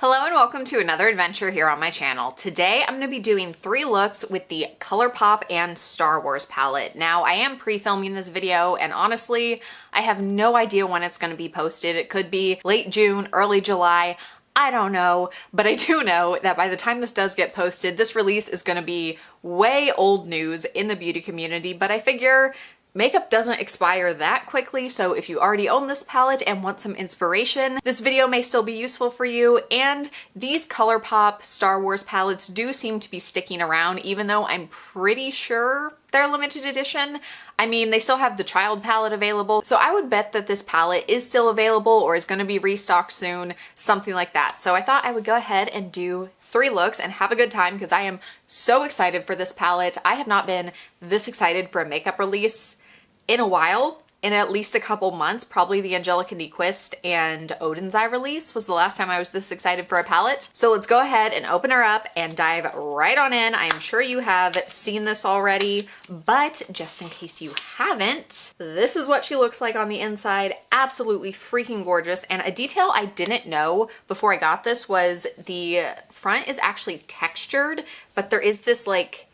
Hello and welcome to another adventure here on my channel. Today I'm going to be doing 3 looks with the Colourpop and Star Wars palette. Now I am pre-filming this video and honestly I have no idea when it's going to be posted. It could be late June, early July. I don't know, but I do know that by the time this does get posted, this release is going to be way old news in the beauty community, but I figure makeup doesn't expire that quickly, so if you already own this palette and want some inspiration, this video may still be useful for you. And these Colourpop Star Wars palettes do seem to be sticking around, even though I'm pretty sure they're limited edition. I mean, they still have the child palette available, so I would bet that this palette is still available or is going to be restocked soon, something like that. So I thought I would go ahead and do 3 looks and have a good time because I am so excited for this palette. I have not been this excited for a makeup release in a while, in at least a couple months. Probably the Angelica Nyquist and Odin's Eye release was the last time I was this excited for a palette. So let's go ahead and open her up and dive right on in. I am sure you have seen this already, but just in case you haven't, this is what she looks like on the inside. Absolutely freaking gorgeous. And a detail I didn't know before I got this was the front is actually textured, but there is this like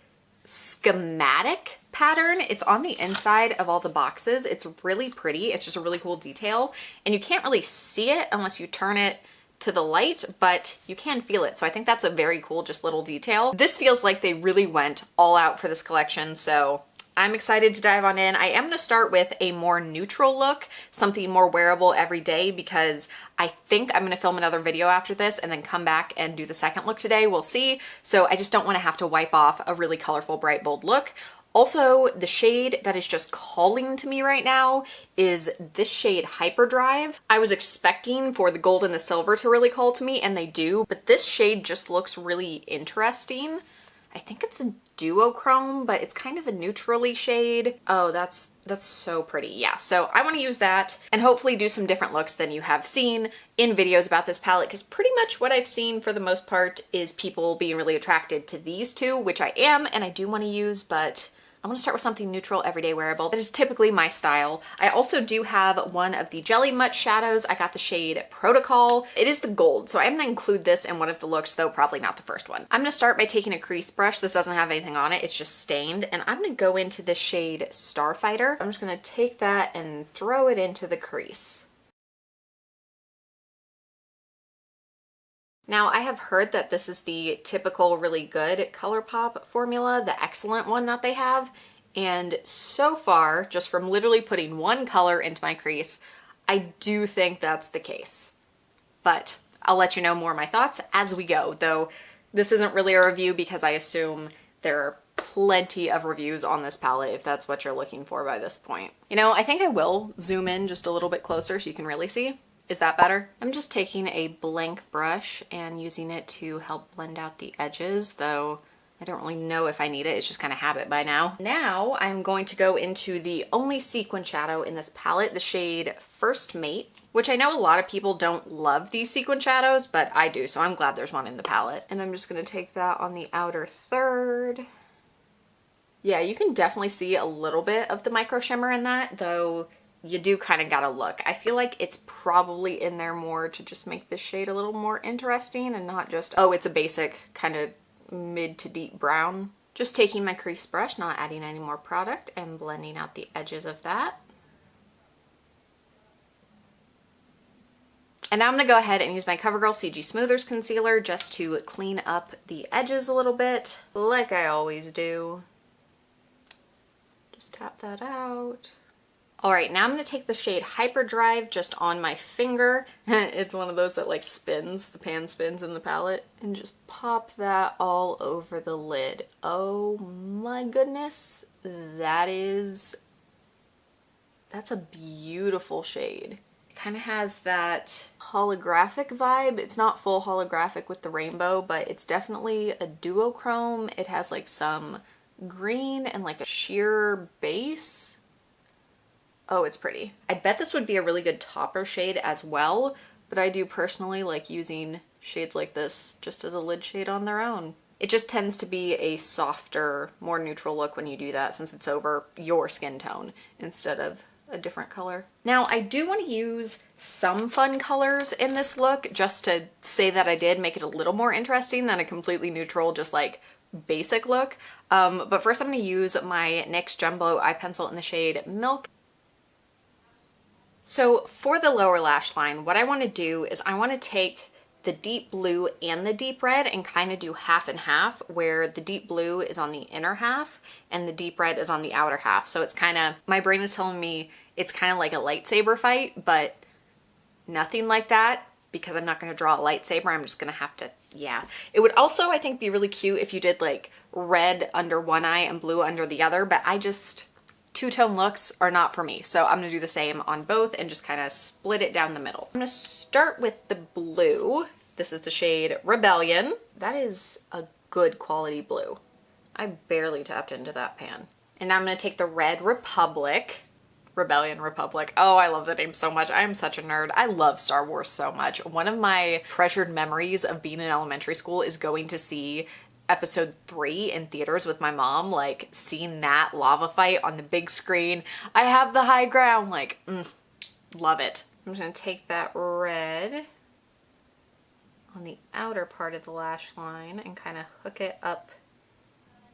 schematic pattern. It's on the inside of all the boxes. It's really pretty. It's just a really cool detail, and you can't really see it unless you turn it to the light, but you can feel it. So I think that's a very cool just little detail. This feels like they really went all out for this collection, so I'm excited to dive on in. I am going to start with a more neutral look, something more wearable every day, because I think I'm going to film another video after this and then come back and do the second look today. We'll see. So I just don't want to have to wipe off a really colorful, bright, bold look. Also, the shade that is just calling to me right now is this shade Hyperdrive. I was expecting for the gold and the silver to really call to me, and they do, but this shade just looks really interesting. I think it's a duochrome, but it's kind of a neutrally shade. Oh, that's so pretty. Yeah, so I want to use that and hopefully do some different looks than you have seen in videos about this palette, because pretty much what I've seen for the most part is people being really attracted to these two, which I am and I do want to use, but I want to start with something neutral, everyday wearable. That is typically my style. I also do have one of the Jelly Mutt shadows. I got the shade Protocol. It is the gold, so I'm going to include this in one of the looks, though probably not the first one. I'm going to start by taking a crease brush. This doesn't have anything on it. It's just stained. And I'm going to go into the shade Starfighter. I'm just going to take that and throw it into the crease. Now, I have heard that this is the typical really good Colourpop formula, the excellent one that they have, and so far, just from literally putting one color into my crease, I do think that's the case. But I'll let you know more of my thoughts as we go, though this isn't really a review because I assume there are plenty of reviews on this palette if that's what you're looking for by this point. You know, I think I will zoom in just a little bit closer so you can really see. Is that better? I'm just taking a blank brush and using it to help blend out the edges, though I don't really know if I need it. It's just kind of habit by now. Now I'm going to go into the only sequin shadow in this palette, the shade First Mate, which I know a lot of people don't love these sequin shadows, but I do, so I'm glad there's one in the palette. And I'm just going to take that on the outer third. Yeah, you can definitely see a little bit of the micro shimmer in that, though you do kind of gotta look. I feel like it's probably in there more to just make this shade a little more interesting and not just, oh, it's a basic kind of mid to deep brown. Just taking my crease brush, not adding any more product, and blending out the edges of that. And now I'm gonna go ahead and use my CoverGirl CG Smoothers Concealer just to clean up the edges a little bit, like I always do. Just tap that out. All right, now I'm going to take the shade Hyperdrive just on my finger. It's one of those that like spins, the pan spins in the palette, and just pop that all over the lid. Oh my goodness, that's a beautiful shade. It kind of has that holographic vibe. It's not full holographic with the rainbow, but it's definitely a duochrome. It has like some green and like a sheer base. Oh, it's pretty. I bet this would be a really good topper shade as well, but I do personally like using shades like this just as a lid shade on their own. It just tends to be a softer, more neutral look when you do that, since it's over your skin tone instead of a different color. Now I do want to use some fun colors in this look just to say that I did make it a little more interesting than a completely neutral, just like basic look. But first I'm going to use my NYX Jumbo eye pencil in the shade Milk. So for the lower lash line, what I want to do is I want to take the deep blue and the deep red and kind of do half and half, where the deep blue is on the inner half and the deep red is on the outer half. So it's kind of, my brain is telling me it's kind of like a lightsaber fight, but nothing like that, because I'm not going to draw a lightsaber. I'm just going to have to, yeah. It would also, I think, be really cute if you did like red under one eye and blue under the other, but I just, two-tone looks are not for me. So I'm going to do the same on both and just kind of split it down the middle. I'm going to start with the blue. This is the shade Rebellion. That is a good quality blue. I barely tapped into that pan. And now I'm going to take the red Republic. Rebellion Republic. Oh, I love the name so much. I am such a nerd. I love Star Wars so much. One of my treasured memories of being in elementary school is going to see episode 3 in theaters with my mom, like seeing that lava fight on the big screen. I have the high ground, like, love it. I'm just gonna take that red on the outer part of the lash line and kind of hook it up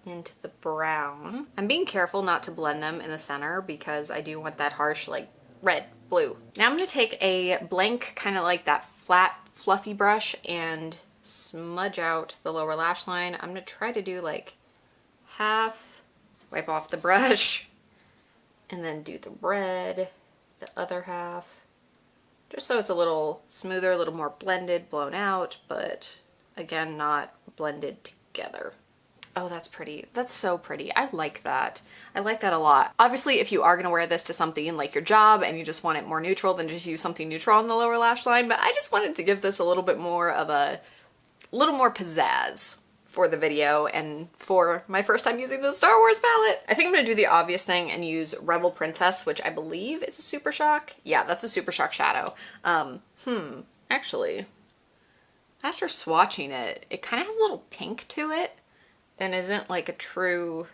into the brown. I'm being careful not to blend them in the center because I do want that harsh, like, red, blue. Now I'm gonna take a blank, kind of like that flat, fluffy brush and smudge out the lower lash line. I'm gonna try to do like half, wipe off the brush, and then do the red, the other half, just so it's a little smoother, a little more blended, blown out, but again, not blended together. Oh, that's pretty. That's so pretty. I like that. I like that a lot. Obviously, if you are going to wear this to something like your job and you just want it more neutral, then just use something neutral on the lower lash line, but I just wanted to give this a little bit more of a little more pizzazz for the video and for my first time using the Star Wars palette. I think I'm gonna do the obvious thing and use Rebel Princess, which I believe is a Super Shock. Yeah, that's a Super Shock shadow. Actually, after swatching it, it kind of has a little pink to it and isn't like a true,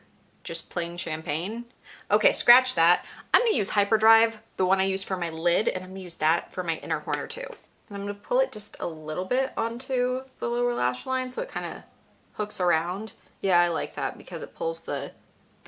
just plain champagne. Okay, scratch that. I'm gonna use Hyperdrive, the one I use for my lid, and I'm gonna use that for my inner corner too. And I'm going to pull it just a little bit onto the lower lash line so it kind of hooks around. Yeah, I like that because it pulls the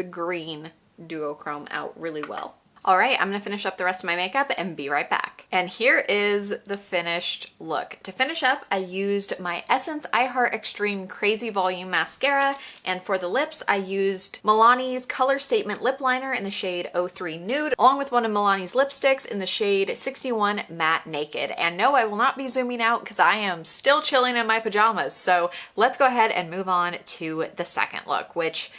green duochrome out really well. All right, I'm going to finish up the rest of my makeup and be right back. And here is the finished look. To finish up, I used my Essence I Heart Extreme Crazy Volume Mascara, and for the lips, I used Milani's Color Statement Lip Liner in the shade 03 Nude, along with one of Milani's lipsticks in the shade 61 Matte Naked. And no, I will not be zooming out because I am still chilling in my pajamas. So let's go ahead and move on to the second look, which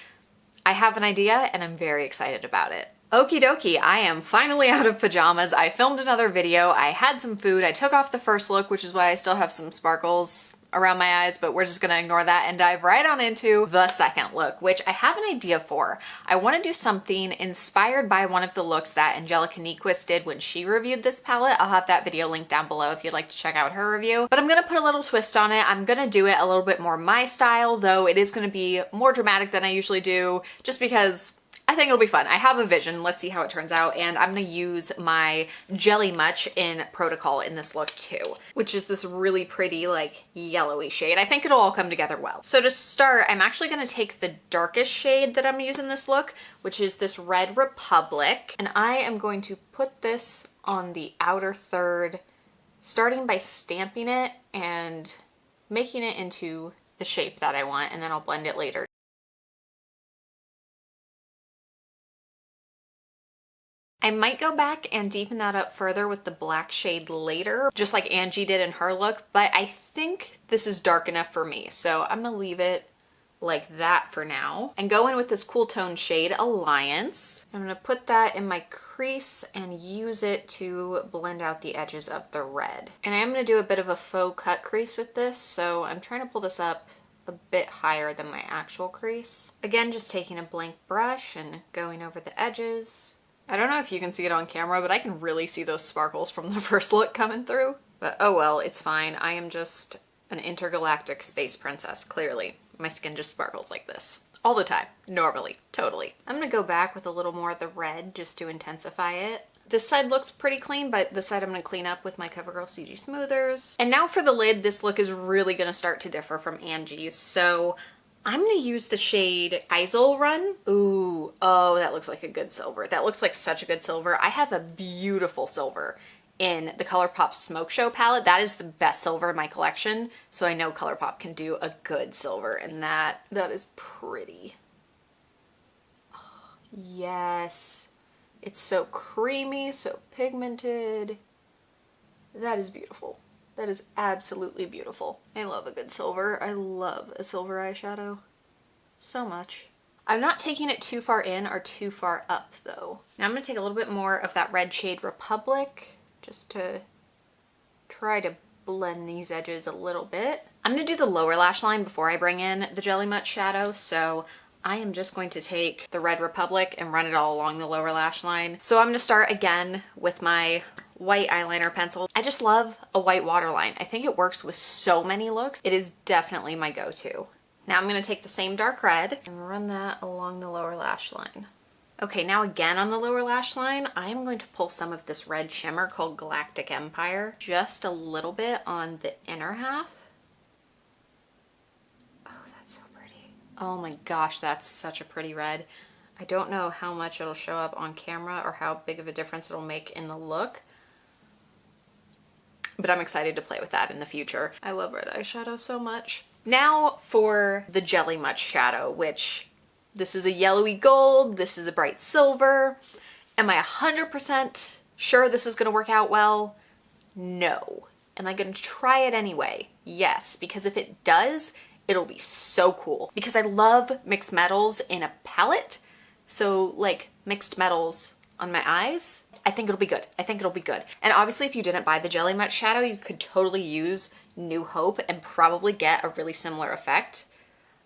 I have an idea and I'm very excited about it. Okie dokie, I am finally out of pajamas. I filmed another video, I had some food, I took off the first look, which is why I still have some sparkles around my eyes, but we're just gonna ignore that and dive right on into the second look, which I have an idea for. I want to do something inspired by one of the looks that Angelica Nyquist did when she reviewed this palette. I'll have that video linked down below if you'd like to check out her review, but I'm gonna put a little twist on it. I'm gonna do it a little bit more my style, though it is gonna be more dramatic than I usually do, just because I think it'll be fun. I have a vision. Let's see how it turns out. And I'm going to use my Jelly Much in Protocol in this look too, which is this really pretty like yellowy shade. I think it'll all come together well. So to start, I'm actually going to take the darkest shade that I'm using this look, which is this Red Republic. And I am going to put this on the outer third, starting by stamping it and making it into the shape that I want, and then I'll blend it later. I might go back and deepen that up further with the black shade later, just like Angie did in her look, but I think this is dark enough for me, so I'm gonna leave it like that for now and go in with this cool tone shade Alliance. I'm gonna put that in my crease and use it to blend out the edges of the red. And I am gonna do a bit of a faux cut crease with this, so I'm trying to pull this up a bit higher than my actual crease. Again, just taking a blank brush and going over the edges. I don't know if you can see it on camera, but I can really see those sparkles from the first look coming through. But oh well, it's fine. I am just an intergalactic space princess, clearly. My skin just sparkles like this. All the time. Normally. Totally. I'm gonna go back with a little more of the red just to intensify it. This side looks pretty clean, but this side I'm gonna clean up with my CoverGirl CG Smoothers. And now for the lid, this look is really gonna start to differ from Angie's. So I'm gonna use the shade Eisel Run. Ooh, oh, that looks like a good silver. That looks like such a good silver. I have a beautiful silver in the Colourpop Smoke Show palette. That is the best silver in my collection. So I know Colourpop can do a good silver, and that is pretty. Oh, yes. It's so creamy, so pigmented. That is beautiful. That is absolutely beautiful. I love a good silver. I love a silver eyeshadow so much. I'm not taking it too far in or too far up though. Now I'm gonna take a little bit more of that red shade Republic just to try to blend these edges a little bit. I'm gonna do the lower lash line before I bring in the Jelly Much shadow, so I am just going to take the Red Republic and run it all along the lower lash line. So I'm gonna start again with my white eyeliner pencil. I just love a white waterline. I think it works with so many looks. It is definitely my go-to. Now I'm gonna take the same dark red and run that along the lower lash line. Okay, now again on the lower lash line, I'm going to pull some of this red shimmer called Galactic Empire, just a little bit on the inner half. Oh, that's so pretty. Oh my gosh, that's such a pretty red. I don't know how much it'll show up on camera or how big of a difference it'll make in the look, but I'm excited to play with that in the future. I love red eyeshadow so much. Now for the Jelly Much shadow, which this is a yellowy gold, this is a bright silver. Am I 100% sure this is gonna work out well? No. Am I gonna try it anyway? Yes, because if it does, it'll be so cool. Because I love mixed metals in a palette, so like mixed metals on my eyes, I think it'll be good. I think it'll be good. And obviously if you didn't buy the Jelly Much shadow, you could totally use New Hope and probably get a really similar effect.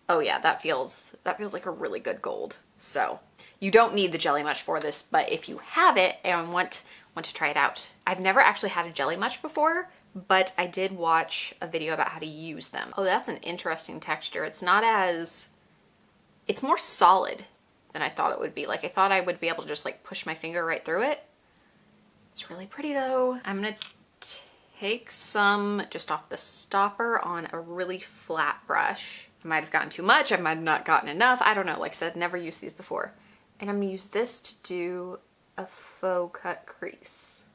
Oh yeah, that feels like a really good gold. So you don't need the Jelly Much for this, but if you have it and want to try it out. I've never actually had a Jelly Much before, but I did watch a video about how to use them. Oh, that's an interesting texture. It's more solid than I thought it would be. Like I thought I would be able to just like push my finger right through it. It's really pretty though. I'm gonna take some just off the stopper on a really flat brush. I might have gotten too much, I might have not gotten enough. I don't know, like I said, never used these before. And I'm gonna use this to do a faux cut crease.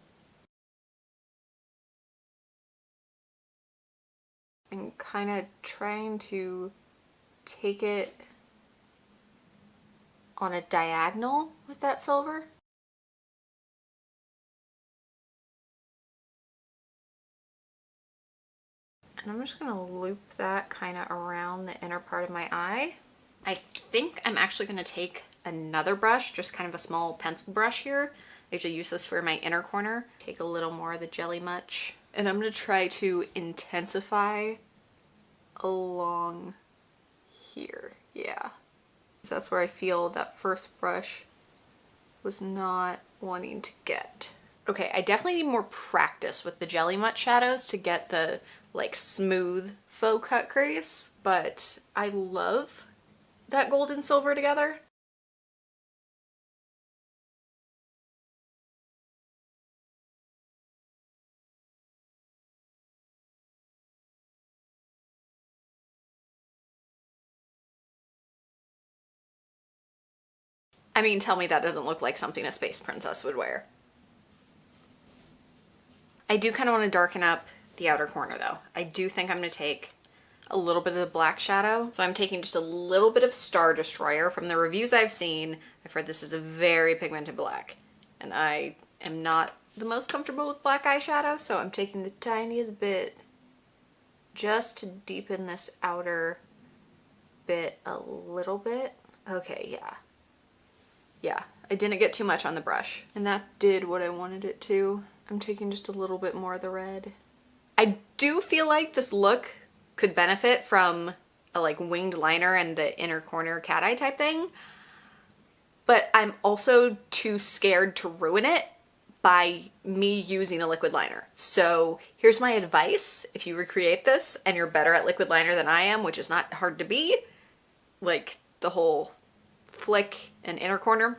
And kind of trying to take it on a diagonal with that silver. And I'm just gonna loop that kind of around the inner part of my eye. I think I'm actually gonna take another brush, just kind of a small pencil brush here. I usually use this for my inner corner. Take a little more of the Jelly Much. And I'm gonna try to intensify along here, yeah. So that's where I feel that first brush was not wanting to get. Okay, I definitely need more practice with the Jelly Much shadows to get the like smooth faux cut crease, but I love that gold and silver together. I mean, tell me that doesn't look like something a space princess would wear. I do kind of want to darken up the outer corner though. I do think I'm going to take a little bit of the black shadow. So I'm taking just a little bit of Star Destroyer. From the reviews I've seen, I've heard this is a very pigmented black. And I am not the most comfortable with black eyeshadow, so I'm taking the tiniest bit just to deepen this outer bit a little bit. Okay, yeah. Yeah, I didn't get too much on the brush, and that did what I wanted it to. I'm taking just a little bit more of the red. I do feel like this look could benefit from a like winged liner and the inner corner cat eye type thing, but I'm also too scared to ruin it by me using a liquid liner. So here's my advice. If you recreate this and you're better at liquid liner than I am, which is not hard to be, like the whole flick and inner corner,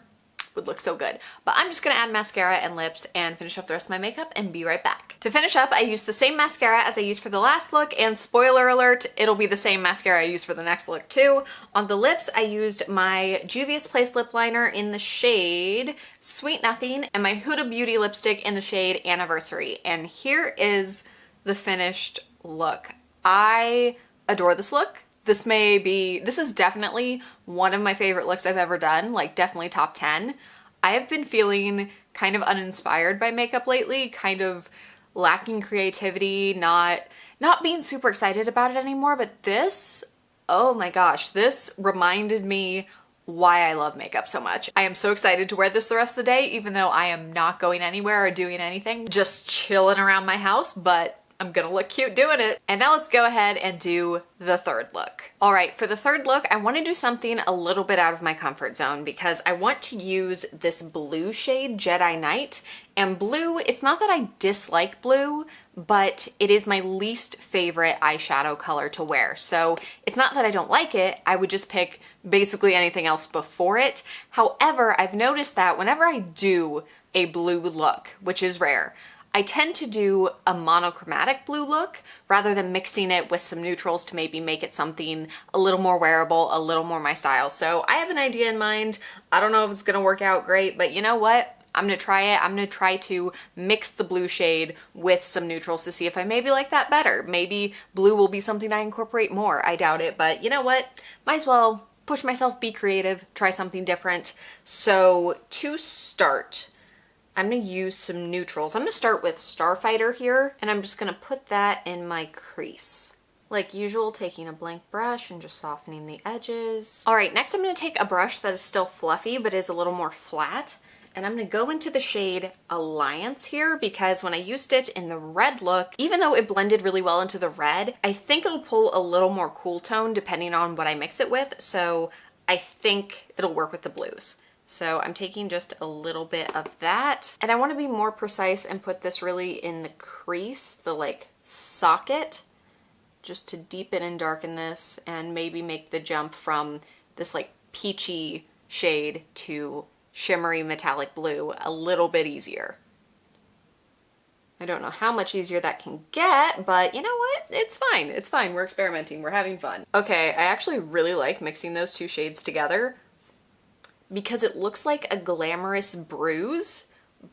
would look so good. But I'm just gonna add mascara and lips and finish up the rest of my makeup and be right back. To finish up, I used the same mascara as I used for the last look, and spoiler alert, it'll be the same mascara I use for the next look too. On the lips, I used my Juvia's Place lip liner in the shade Sweet Nothing and my Huda Beauty lipstick in the shade Anniversary. And here is the finished look. I adore this look. This is definitely one of my favorite looks I've ever done, like definitely top 10. I have been feeling kind of uninspired by makeup lately, kind of lacking creativity, not being super excited about it anymore, but this, oh my gosh, this reminded me why I love makeup so much. I am so excited to wear this the rest of the day, even though I am not going anywhere or doing anything, just chilling around my house, but I'm gonna look cute doing it. And now let's go ahead and do the third look. All right, for the third look, I want to do something a little bit out of my comfort zone because I want to use this blue shade, Jedi Knight. And blue, it's not that I dislike blue, but it is my least favorite eyeshadow color to wear. So it's not that I don't like it, I would just pick basically anything else before it. However, I've noticed that whenever I do a blue look, which is rare, I tend to do a monochromatic blue look rather than mixing it with some neutrals to maybe make it something a little more wearable, a little more my style. So I have an idea in mind. I don't know if it's gonna work out great, but you know what? I'm gonna try it. I'm gonna try to mix the blue shade with some neutrals to see if I maybe like that better. Maybe blue will be something I incorporate more. I doubt it, but you know what? Might as well push myself, be creative, try something different. So to start, I'm gonna use some neutrals. I'm gonna start with Starfighter here, and I'm just gonna put that in my crease. Like usual, taking a blank brush and just softening the edges. All right, next I'm gonna take a brush that is still fluffy, but is a little more flat. And I'm gonna go into the shade Alliance here because when I used it in the red look, even though it blended really well into the red, I think it'll pull a little more cool tone depending on what I mix it with. So I think it'll work with the blues. So I'm taking just a little bit of that. And I want to be more precise and put this really in the crease, the like socket, just to deepen and darken this and maybe make the jump from this like peachy shade to shimmery metallic blue a little bit easier. I don't know how much easier that can get, but you know what? It's fine. It's fine. We're experimenting. We're having fun. Okay, I actually really like mixing those two shades together because it looks like a glamorous bruise,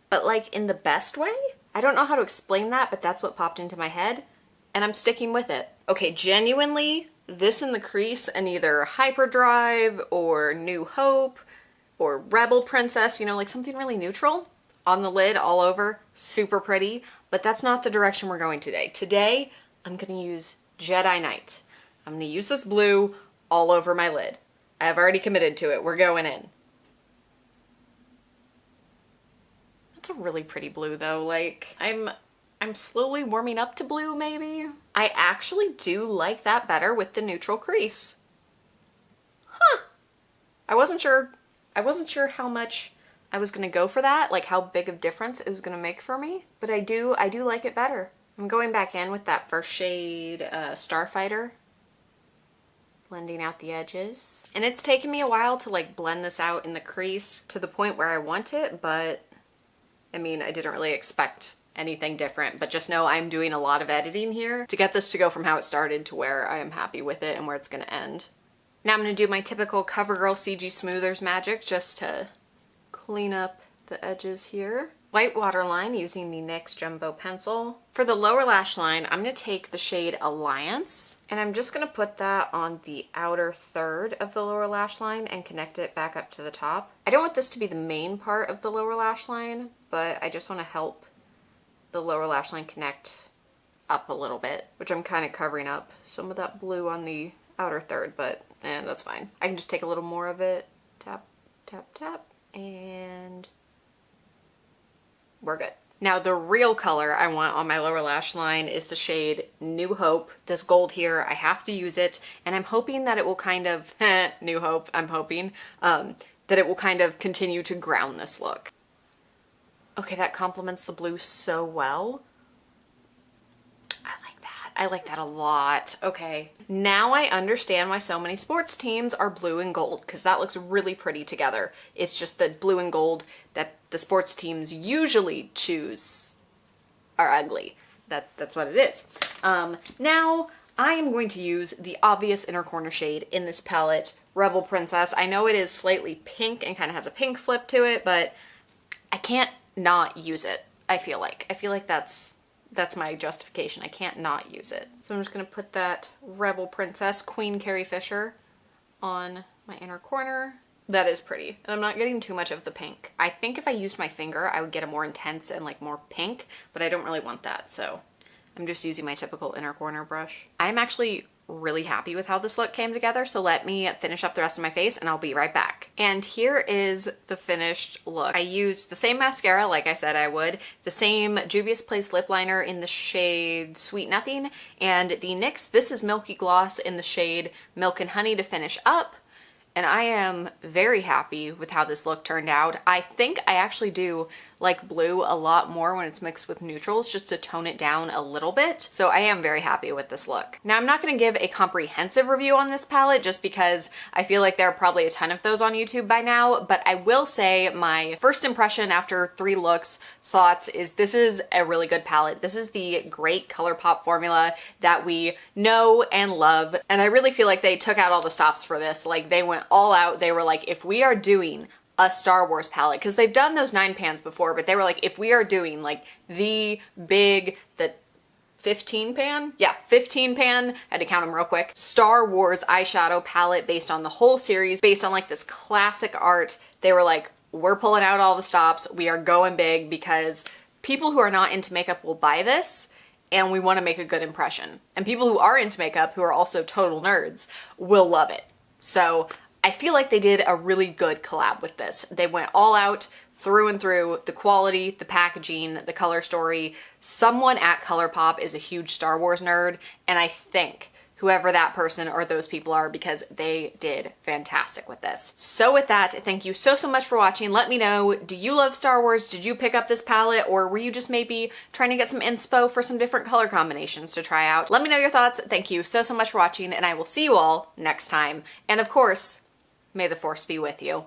but like in the best way. I don't know how to explain that, but that's what popped into my head, and I'm sticking with it. Okay, genuinely, this in the crease and either Hyperdrive or New Hope or Rebel Princess, you know, like something really neutral on the lid all over, super pretty, but that's not the direction we're going today. Today, I'm gonna use Jedi Knight. I'm gonna use this blue all over my lid. I've already committed to it. We're going in. It's a really pretty blue though. Like I'm slowly warming up to blue maybe. I actually do like that better with the neutral crease. Huh. I wasn't sure how much I was gonna go for that, like how big of difference it was gonna make for me, but I do like it better. I'm going back in with that first shade, Starfighter, blending out the edges. And it's taken me a while to like blend this out in the crease to the point where I want it, but I mean, I didn't really expect anything different, but just know I'm doing a lot of editing here to get this to go from how it started to where I am happy with it and where it's gonna end. Now I'm gonna do my typical CoverGirl CG Smoothers magic just to clean up the edges here. White waterline using the NYX Jumbo Pencil. For the lower lash line, I'm gonna take the shade Alliance, and I'm just gonna put that on the outer third of the lower lash line and connect it back up to the top. I don't want this to be the main part of the lower lash line, but I just wanna help the lower lash line connect up a little bit, which I'm kind of covering up some of that blue on the outer third, but that's fine. I can just take a little more of it, tap, tap, tap, and we're good. Now the real color I want on my lower lash line is the shade New Hope. This gold here, I have to use it, and I'm hoping that it will kind of, New Hope, I'm hoping, that it will kind of continue to ground this look. Okay, that complements the blue so well. I like that. I like that a lot. Okay. Now I understand why so many sports teams are blue and gold, because that looks really pretty together. It's just the blue and gold that the sports teams usually choose are ugly. That's what it is. Now I am going to use the obvious inner corner shade in this palette, Rebel Princess. I know it is slightly pink and kind of has a pink flip to it, but I can't not use it, I feel like. I feel like that's my justification. I can't not use it. So I'm just gonna put that Rebel Princess, Queen Carrie Fisher, on my inner corner. That is pretty. And I'm not getting too much of the pink. I think if I used my finger, I would get a more intense and like more pink, but I don't really want that. So I'm just using my typical inner corner brush. I'm actually really happy with how this look came together, so let me finish up the rest of my face and I'll be right back. And here is the finished look. I used the same mascara like I said I would, the same Juvia's Place lip liner in the shade Sweet Nothing, and the NYX This Is Milky Gloss in the shade Milk and Honey to finish up. And I am very happy with how this look turned out. I think I actually do like blue a lot more when it's mixed with neutrals, just to tone it down a little bit. So I am very happy with this look. Now I'm not going to give a comprehensive review on this palette just because I feel like there are probably a ton of those on YouTube by now, but I will say my first impression after 3 looks, thoughts is this is a really good palette. This is the great Colourpop formula that we know and love. And I really feel like they took out all the stops for this. Like they went all out. They were like, if we are doing a Star Wars palette, because they've done those 9 pans before, but they were like, if we are doing like the 15 pan? Yeah, 15 pan, I had to count them real quick. Star Wars eyeshadow palette based on the whole series, based on like this classic art. They were like, we're pulling out all the stops. We are going big because people who are not into makeup will buy this and we want to make a good impression. And people who are into makeup, who are also total nerds, will love it. So I feel like they did a really good collab with this. They went all out through and through. The quality, the packaging, the color story. Someone at Colourpop is a huge Star Wars nerd, and I think whoever that person or those people are, because they did fantastic with this. So with that, thank you so much for watching. Let me know, do you love Star Wars? Did you pick up this palette, or were you just maybe trying to get some inspo for some different color combinations to try out? Let me know your thoughts. Thank you so much for watching, and I will see you all next time. And of course, may the Force be with you.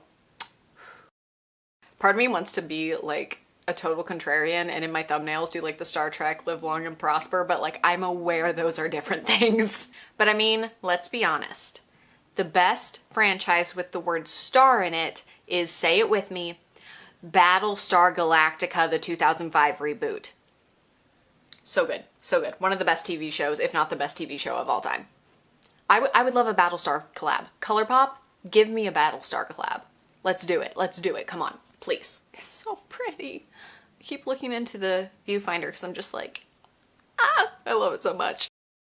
Part of me wants to be like a total contrarian and in my thumbnails do like the Star Trek live long and prosper, but like I'm aware those are different things. But I mean, let's be honest. The best franchise with the word star in it is, say it with me, Battlestar Galactica, the 2005 reboot. So good, so good. One of the best TV shows, if not the best TV show of all time. I would love a Battlestar collab. Colourpop, give me a Battlestar collab. Let's do it. Let's do it. Come on, please. It's so pretty. I keep looking into the viewfinder because I'm just like, ah, I love it so much.